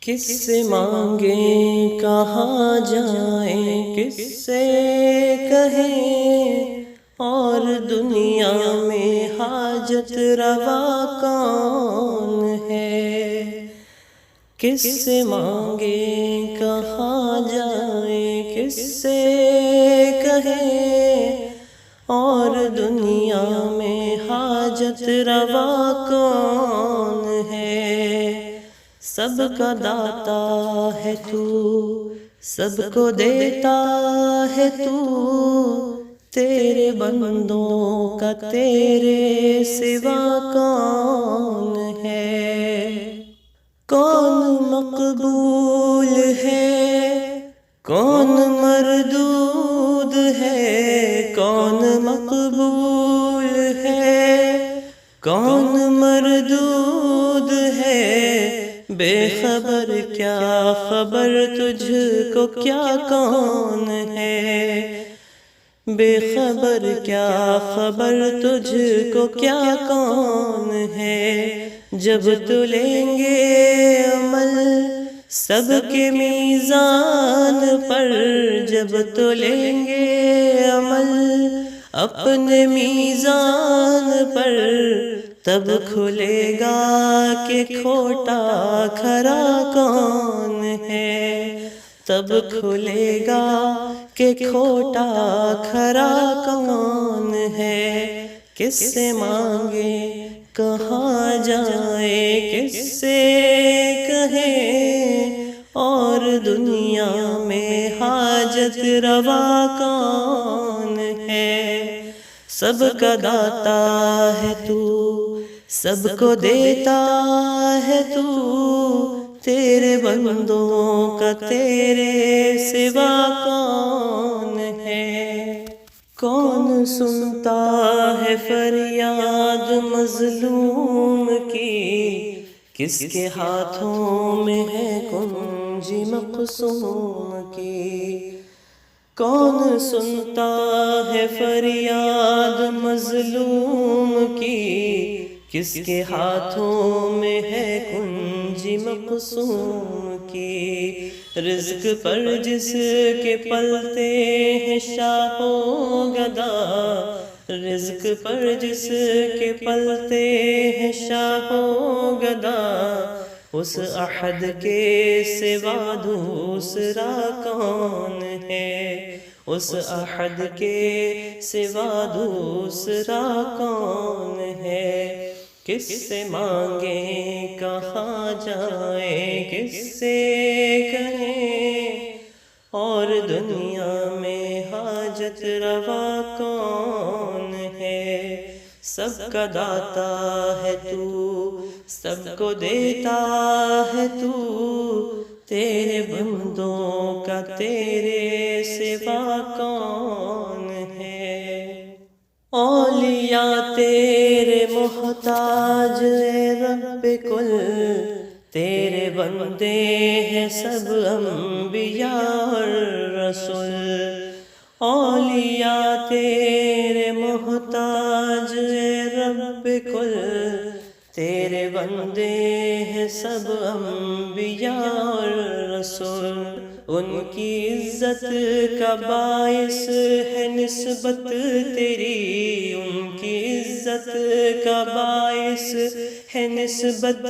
کس سے مانگیں کہاں جائیں، کس سے کہیں، اور دنیا میں حاجت روا کون ہے؟ کس سے مانگیں کہاں جائیں، کس سے کہیں، اور دنیا میں حاجت روا کون ہے؟ سب کا داتا ہے تو، سب کو دیتا ہے تو، تیرے بندوں کا تیرے سوا کون ہے؟ کون مقبول ہے، کون مردود ہے، کون مقبول ہے، کون مردود ہے، بے خبر کیا خبر تجھ کو کیا کون ہے؟ بے خبر کیا خبر تجھ کو کیا کون ہے؟ جب تلیں گے عمل سب کے میزان پر، جب تلیں گے عمل اپنے میزان پر، تب کھلے گا کہ کھوٹا کھرا کون ہے؟ تب کھلے گا کہ کھوٹا کھرا کون ہے؟ کس سے مانگے کہاں جائے، کس سے کہیں، اور دنیا میں حاجت روا کون ہے؟ سب کا داتا ہے تو، سب کو دیتا ہے تو، تیرے بندوں کا تیرے سوا کون ہے؟ کون سنتا ہے فریاد مظلوم کی، کس کے ہاتھوں میں ہے کنجی مقسوم کی؟ کون سنتا ہے فریاد مظلوم کی، کس کے ہاتھوں میں ہے کنجی مقسوم کی؟ رزق پر جس کے پلتے ہیں شاہ و گدا، رزق پر جس کے پلتے ہیں شاہ و گدا، اس احد کے سوا دوسرا کون ہے؟ اس احد کے سوا دوسرا کون ہے؟ کس سے مانگیں کہاں جائیں، کس سے کہیں، اور دنیا میں حاجت روا کون ہے؟ سب کا داتا ہے تو، سب کو دیتا ہے تو، تیرے بندوں کا تیرے سوا کون ہے؟ اولیاء تیرے محتاج اے رب کل، تیرے بندے ہیں سب انبیاء اور رسول۔ اولیاء تیرے محتاج اے رب کل، تیرے بندے ہیں سب انبیاء اور رسول۔ ان کی عزت کا باعث ہے نسبت تیری، ان کی عزت کا باعث ہے نسبت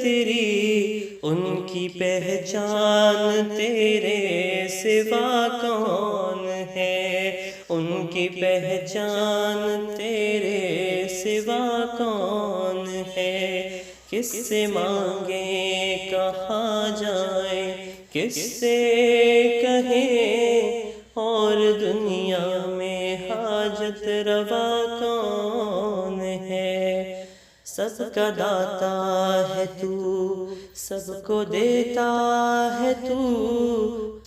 تیری، ان کی پہچان تیرے سوا کون ہے؟ ان کی پہچان تیرے سوا کون ہے؟ کس سے مانگیں کہاں جائیں، کس سے کہیں، اور دنیا میں حاجت روا کون ہے؟ سب کا داتا ہے تو، سب کو دیتا ہے تو،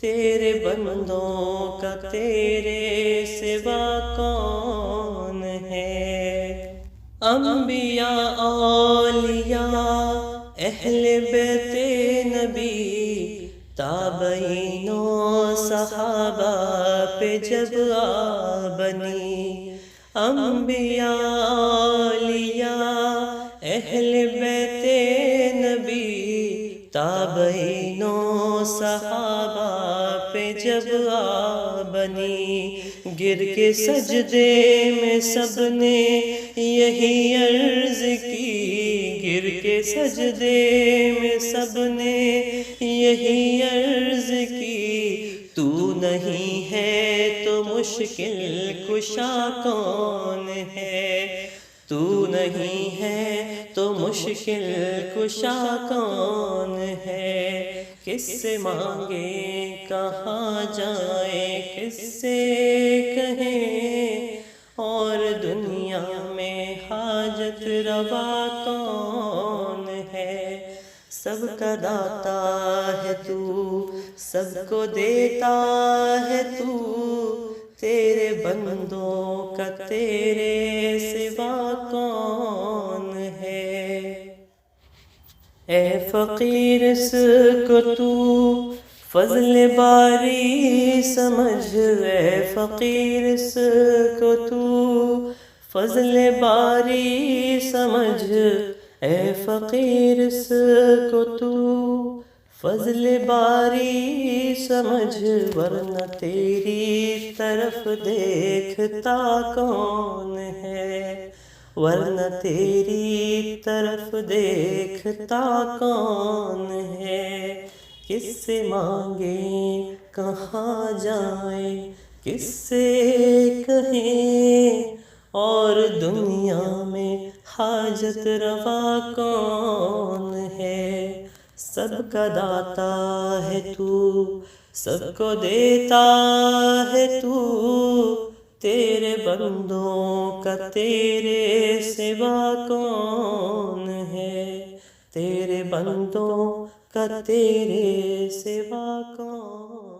تیرے بندوں کا تیرے سوا کون ہے؟ انبیاء اولیاء اہل بیت نبی، تابعین و صحابہ پہ جب آ بنی، انبیاء اولیاء اہل بیت نبی، تابعینوں صحابہ پہ جب آ بنی، گر کے سجدے میں سب نے یہی عرض کی، گر کے سجدے میں سب نے یہی عرض کی، تو نہیں ہے تو مشکل کشا کون ہے، تو نہیں ہے تو مشکل کشا کون ہے، کس سے مانگے کہاں جائیں، کس سے کہیں، اور دنیا میں حاجت روا کون ہے، سب کا داتا ہے تو، سب کو دیتا ہے تو، تیرے بندوں کا تیرے سوا کون ہے، اے فقیر اس کو تو فضل باری سمجھ، اے فقیر اس کو تو فضل باری سمجھ، اے فقیر اس کو تو فضل باری سمجھ، ورنہ تیری طرف دیکھتا کون ہے، ورنہ تیری طرف دیکھتا کون ہے، کس سے مانگیں کہاں جائیں، کس سے کہیں، اور دنیا میں حاجت روا کون ہے، سب کا داتا ہے تو، سب کو دیتا ہے تو، تیرے بندوں کا تیرے سوا کون ہے، تیرے بندوں کا تیرے سوا کون